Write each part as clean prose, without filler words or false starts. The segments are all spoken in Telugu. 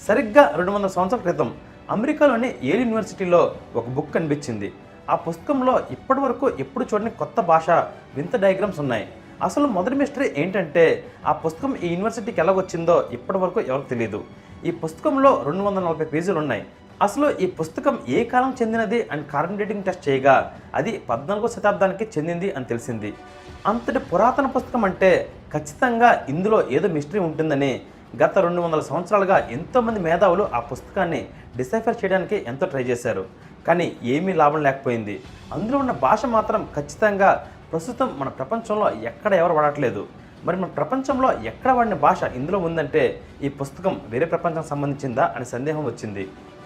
సరిగ్గా 200 సంవత్సరాల క్రితం అమెరికాలోని ఏల్ యూనివర్సిటీలో ఒక బుక్ కనిపించింది. ఆ పుస్తకంలో ఇప్పటి వరకు ఎప్పుడు చూడని కొత్త భాష, వింత డయాగ్రామ్స్ ఉన్నాయి. అసలు మొదటి మిస్టరీ ఏంటంటే ఆ పుస్తకం ఈ యూనివర్సిటీకి ఎలా వచ్చిందో ఇప్పటి వరకు ఎవరికి తెలియదు. ఈ పుస్తకంలో 240 పేజీలు ఉన్నాయి. అసలు ఈ పుస్తకం ఏ కాలం చెందినది అని కార్బన్ డేటింగ్ టెస్ట్ చేయగా అది 14వ శతాబ్దానికి చెందింది అని తెలిసింది. అంతటి పురాతన పుస్తకం అంటే ఖచ్చితంగా ఇందులో ఏదో మిస్టరీ ఉంటుందని గత 200 సంవత్సరాలుగా ఎంతోమంది మేధావులు ఆ పుస్తకాన్ని డిసైఫర్ చేయడానికి ఎంతో ట్రై చేశారు. కానీ ఏమీ లాభం లేకపోయింది. అందులో ఉన్న భాష మాత్రం ఖచ్చితంగా ప్రస్తుతం మన ప్రపంచంలో ఎక్కడ ఎవరు వాడట్లేదు. మరి మన ప్రపంచంలో ఎక్కడ వాడిన భాష ఇందులో ఉందంటే ఈ పుస్తకం వేరే ప్రపంచానికి సంబంధించిందా అని సందేహం వచ్చింది.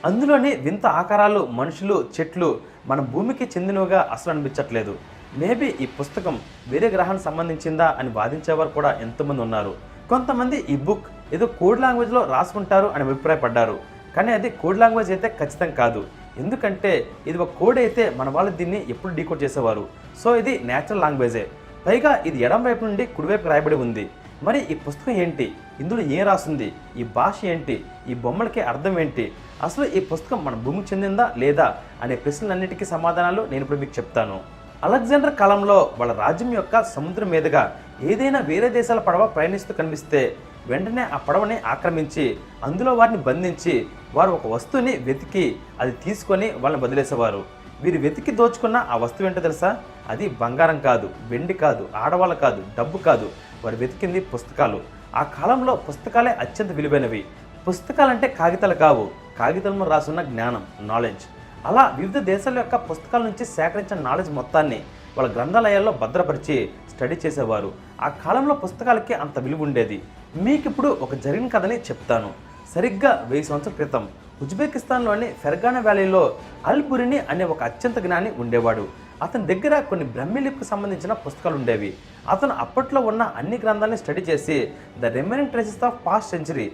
అందులోని వింత ఆకారాలు, మనుషులు, చెట్లు మన భూమికి చెందినవిగా అసలు అనిపించట్లేదు. మేబీ ఈ పుస్తకం వేరే గ్రహానికి సంబంధించిందా అని వాదించేవారు కూడా ఎంతోమంది ఉన్నారు. కొంతమంది ఈ బుక్ ఏదో కోడ్ లాంగ్వేజ్లో రాసుకుంటారు అని అభిప్రాయపడ్డారు. కానీ అది కోడ్ లాంగ్వేజ్ అయితే ఖచ్చితంగా కాదు. ఎందుకంటే ఇది ఒక కోడ్ అయితే మన వాళ్ళు దీన్ని ఎప్పుడు డీకోడ్ చేసేవారు. సో ఇది నేచురల్ లాంగ్వేజే. పైగా ఇది ఎడం వైపు నుండి కుడివైపు రాయబడి ఉంది. మరి ఈ పుస్తకం ఏంటి, ఇందులో ఏం రాస్తుంది, ఈ భాష ఏంటి, ఈ బొమ్మలకి అర్థం ఏంటి, అసలు ఈ పుస్తకం మన భూమికి చెందిందా లేదా అనే ప్రశ్నలన్నిటికీ సమాధానాలు నేను ఇప్పుడు మీకు చెప్తాను. అలెగ్జాండర్ కాలంలో వాళ్ళ రాజ్యం యొక్క సముద్రం మీదుగా ఏదైనా వేరే దేశాల పడవ ప్రయాణిస్తూ కనిపిస్తే వెంటనే ఆ పడవని ఆక్రమించి అందులో వారిని బంధించి వారు ఒక వస్తువుని వెతికి అది తీసుకొని వాళ్ళని వదిలేసేవారు. వీరు వెతికి దోచుకున్న ఆ వస్తువు ఏంటో తెలుసా? అది బంగారం కాదు, వెండి కాదు, ఆడవాళ్ళు కాదు, డబ్బు కాదు. వారు వెతికింది పుస్తకాలు. ఆ కాలంలో పుస్తకాలే అత్యంత విలువైనవి. పుస్తకాలంటే కాగితాలు కావు, కాగితంలో రాసున్న జ్ఞానం, నాలెడ్జ్. అలా వివిధ దేశాల యొక్క పుస్తకాల నుంచి సేకరించిన నాలెడ్జ్ మొత్తాన్ని వాళ్ళ గ్రంథాలయాల్లో భద్రపరిచి స్టడీ చేసేవారు. ఆ కాలంలో పుస్తకాలకి అంత విలువ ఉండేది. మీకు ఇప్పుడు ఒక జరిగిన కథని చెప్తాను. సరిగ్గా 1000 సంవత్సరాల క్రితం ఉజ్బెకిస్తాన్లోని ఫెర్గానా వ్యాలీలో అల్ బురిని అనే ఒక అత్యంత జ్ఞాని ఉండేవాడు. అతని దగ్గర కొన్ని బ్రహ్మలిపికి సంబంధించిన పుస్తకాలు ఉండేవి. అతను అప్పట్లో ఉన్న అన్ని గ్రంథాలని స్టడీ చేసి the remaining traces of past century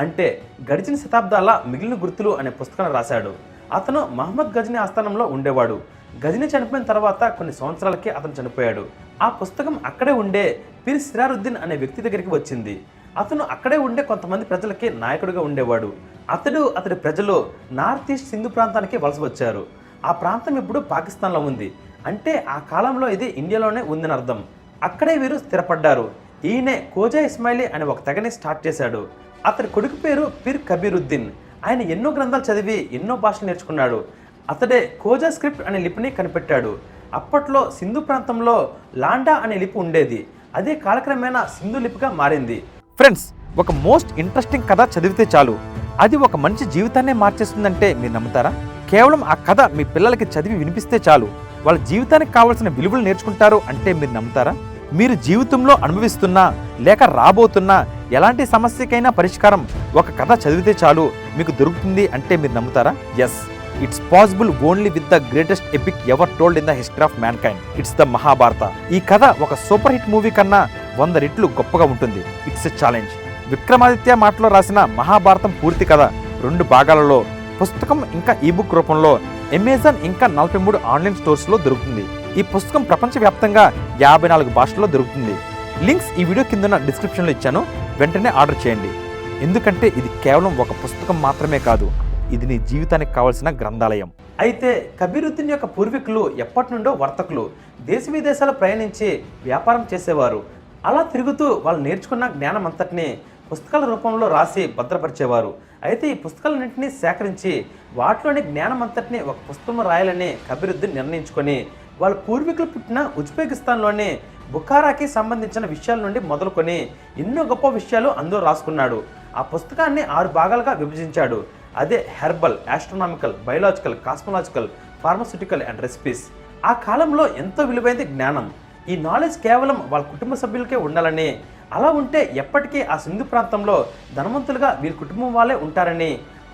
అంటే గడిచిన శతాబ్దాల మిగిలిన గుర్తులు అనే పుస్తకాన్ని రాశాడు. అతను మహమ్మద్ గజనీ ఆస్థానంలో ఉండేవాడు. గజనీ చనిపోయిన తర్వాత కొన్ని సంవత్సరాలకి అతను చనిపోయాడు. ఆ పుస్తకం అక్కడే ఉండే పీర్ సిరారుద్దీన్ అనే వ్యక్తి దగ్గరికి వచ్చింది. అతను అక్కడే ఉండే కొంతమంది ప్రజలకి నాయకుడిగా ఉండేవాడు. అతడి ప్రజలు నార్త్ ఈస్ట్ సింధు ప్రాంతానికి వలస వచ్చారు. ఆ ప్రాంతం ఇప్పుడు పాకిస్తాన్లో ఉంది. అంటే ఆ కాలంలో ఇది ఇండియాలోనే ఉందని అర్థం. అక్కడే వీరు స్థిరపడ్డారు. ఈయనే ఖోజా ఇస్మాయిలీ అనే ఒక తెగని స్టార్ట్ చేశాడు. అతడి కొడుకు పేరు పీర్ కబీరుద్దీన్. ఆయన ఎన్నో గ్రంథాలు చదివి ఎన్నో భాషలు నేర్చుకున్నాడు. అతడే ఖోజా స్క్రిప్ట్ అనే లిపిని కనిపెట్టాడు. అప్పట్లో సింధు ప్రాంతంలో లాండా అనే లిపి ఉండేది. అదే కాలక్రమేణా సింధు లిపిగా మారింది. ఫ్రెండ్స్, ఒక మోస్ట్ ఇంట్రెస్టింగ్ కథ చదివితే చాలు అది ఒక మనిషి జీవితాన్నే మార్చేస్తుందంటే మీరు నమ్ముతారా? కేవలం ఆ కథ మీ పిల్లలకి చదివి వినిపిస్తే చాలు వాళ్ళ జీవితానికి కావాల్సిన విలువలు నేర్చుకుంటారు అంటే మీరు నమ్ముతారా? మీరు జీవితంలో అనుభవిస్తున్నా లేక రాబోతున్నా ఎలాంటి సమస్యకైనా పరిష్కారం ఒక కథ చదివితే చాలు మీకు దొరుకుతుంది అంటే మీరు నమ్ముతారా? Yes, it's possible only with the greatest epic ever told in the history of mankind. It's the Mahabharata. ఈ కథ ఒక సూపర్ హిట్ మూవీ కన్నా 100 రెట్లు గొప్పగా ఉంటుంది. It's a challenge. విక్రమాదిత్య మాటలో రాసిన మహాభారతం పూర్తి కథ 2 భాగాలలో పుస్తకం ఇంకా ఈబుక్ రూపంలో అమెజాన్ ఇంకా 43 ఆన్లైన్ స్టోర్స్లో దొరుకుతుంది. ఈ పుస్తకం ప్రపంచవ్యాప్తంగా 54 భాషల్లో దొరుకుతుంది. లింక్స్ ఈ వీడియో కింద డిస్క్రిప్షన్లో ఇచ్చాను. వెంటనే ఆర్డర్ చేయండి. ఎందుకంటే ఇది కేవలం ఒక పుస్తకం మాత్రమే కాదు, ఇది నీ జీవితానికి కావాల్సిన గ్రంథాలయం. అయితే కబీరుద్దీన్ యొక్క పూర్వీకులు ఎప్పటి నుండో వర్తకులు. దేశ విదేశాలు ప్రయాణించి వ్యాపారం చేసేవారు. అలా తిరుగుతూ వాళ్ళు నేర్చుకున్న జ్ఞానం అంతటిని పుస్తకాల రూపంలో రాసి భద్రపరిచేవారు. అయితే ఈ పుస్తకాలన్నింటినీ సేకరించి వాటిలోని జ్ఞానం అంతటిని ఒక పుస్తకంలో రాయాలని కబీరుద్దీన్ నిర్ణయించుకొని వాళ్ళ పూర్వీకులు పుట్టిన ఉజ్బెకిస్తాన్లోని బుఖారాకి సంబంధించిన విషయాల నుండి మొదలుకొని ఎన్నో గొప్ప విషయాలు అందులో రాసుకున్నాడు. ఆ పుస్తకాన్ని 6 భాగాలుగా విభజించాడు. అదే herbal, astronomical, biological, cosmological, pharmaceutical and recipes. ఆ కాలంలో ఎంతో విలువైనది జ్ఞానం. ఈ నాలెడ్జ్ కేవలం వాళ్ళ కుటుంబ సభ్యులకే ఉండాలని, అలా ఉంటే ఎప్పటికీ ఆ సింధు ప్రాంతంలో ధనవంతులుగా వీరి కుటుంబం వాళ్ళే ఉంటారని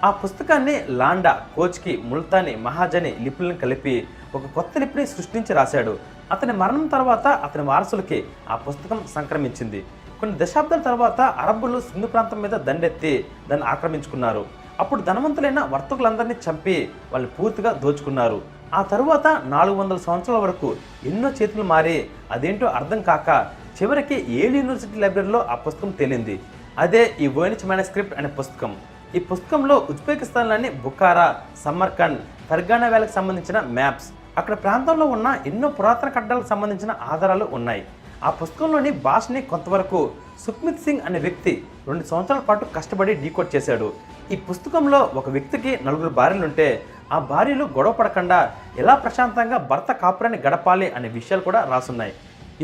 ఆ పుస్తకాన్ని లాండా, కోచ్కి, ముల్తానీ, మహాజని లిపులను కలిపి ఒక కొత్త లిపిని సృష్టించి రాశాడు. అతని మరణం తర్వాత అతని వారసులకి ఆ పుస్తకం సంక్రమించింది. కొన్ని దశాబ్దాల తర్వాత అరబ్బులు సింధు ప్రాంతం మీద దండెత్తి దాన్ని ఆక్రమించుకున్నారు. అప్పుడు ధనవంతులైన వర్తకులందరినీ చంపి వాళ్ళు పూర్తిగా దోచుకున్నారు. ఆ తరువాత 400 సంవత్సరాల వరకు ఎన్నో చేతులు మారి అదేంటో అర్థం కాక చివరికి ఏల్ యూనివర్సిటీ లైబ్రరీలో ఆ పుస్తకం తేలింది. అదే ఈ వోయినిచ్ మ్యానుస్క్రిప్ట్ అనే పుస్తకం. ఈ పుస్తకంలో ఉజ్బెకిస్తాన్లోని బుఖారా, సమర్కండ్, ఫర్గానా వ్యాలీకి సంబంధించిన మ్యాప్స్, అక్కడ ప్రాంతంలో ఉన్న ఎన్నో పురాతన కట్టడాలకు సంబంధించిన ఆధారాలు ఉన్నాయి. ఆ పుస్తకంలోని భాషని కొంతవరకు సుఖ్మిత్ సింగ్ అనే వ్యక్తి 2 సంవత్సరాల పాటు కష్టపడి డీకోడ్ చేశాడు. ఈ పుస్తకంలో ఒక వ్యక్తికి 4 భార్యలుంటే ఆ భార్యలు గొడవ పడకుండా ఎలా ప్రశాంతంగా భర్త కాపురాన్ని గడపాలి అనే విషయాలు కూడా రాసున్నాయి.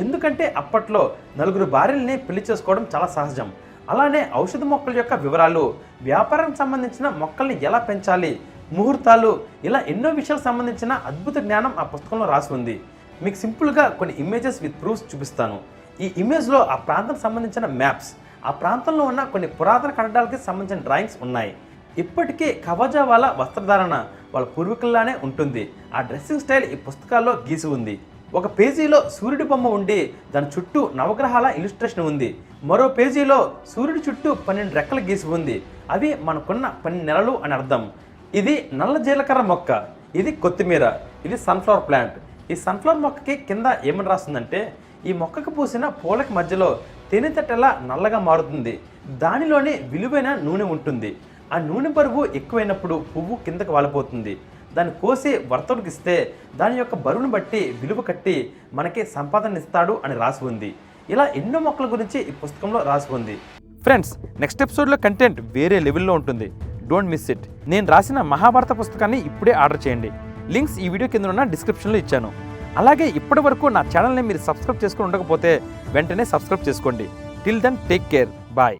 ఎందుకంటే అప్పట్లో 4 భార్యల్ని పెళ్లి చేసుకోవడం చాలా సహజం. అలానే ఔషధ మొక్కల యొక్క వివరాలు, వ్యాపారానికి సంబంధించిన మొక్కల్ని ఎలా పెంచాలి, ముహూర్తాలు, ఇలా ఎన్నో విషయాలకు సంబంధించిన అద్భుత జ్ఞానం ఆ పుస్తకంలో రాసి ఉంది. మీకు సింపుల్గా కొన్ని ఇమేజెస్ విత్ ప్రూఫ్స్ చూపిస్తాను. ఈ ఇమేజ్లో ఆ ప్రాంతానికి సంబంధించిన మ్యాప్స్, ఆ ప్రాంతంలో ఉన్న కొన్ని పురాతన కట్టడాలకి సంబంధించిన డ్రాయింగ్స్ ఉన్నాయి. ఇప్పటికీ కవజా వాళ్ళ వస్త్రధారణ వాళ్ళ పూర్వీకుల్లానే ఉంటుంది. ఆ డ్రెస్సింగ్ స్టైల్ ఈ పుస్తకాల్లో గీసి ఉంది. ఒక పేజీలో సూర్యుడి బొమ్మ ఉండి దాని చుట్టూ నవగ్రహాల ఇలిస్ట్రేషన్ ఉంది. మరో పేజీలో సూర్యుడి చుట్టూ 12 రెక్కలు గీసి ఉంది. అవి మనకున్న 12 నెలలు అని అర్థం. ఇది నల్ల జీలకర్ర మొక్క, ఇది కొత్తిమీర, ఇది సన్ఫ్లవర్ ప్లాంట్. ఈ సన్ఫ్లవర్ మొక్కకి కింద ఏమని రాస్తుందంటే, ఈ మొక్కకు పూసిన పూలకి మధ్యలో తేనెతట్టెలా నల్లగా మారుతుంది, దానిలోని విలువైన నూనె ఉంటుంది. ఆ నూనె బరువు ఎక్కువైనప్పుడు పువ్వు కిందకి వాలిపోతుంది. దాన్ని కోసి వర్తకుడికి ఇస్తే దాని యొక్క బరువును బట్టి విలువ కట్టి మనకి సంపాదన ఇస్తాడు అని రాసి ఉంది. ఇలా ఎన్నో మొక్కల గురించి ఈ పుస్తకంలో రాసి ఉంది. ఫ్రెండ్స్, నెక్స్ట్ ఎపిసోడ్లో కంటెంట్ వేరే లెవెల్లో ఉంటుంది. Don't miss it. నేను రాసిన మహాభారత పుస్తకాన్ని ఇప్పుడే ఆర్డర్ చేయండి. లింక్స్ ఈ వీడియో కింద ఉన్న డిస్క్రిప్షన్లో ఇచ్చాను. అలాగే ఇప్పటి వరకు నా ఛానల్ని మీరు సబ్స్క్రైబ్ చేసుకుని ఉండకపోతే వెంటనే సబ్స్క్రైబ్ చేసుకోండి. Till then take care.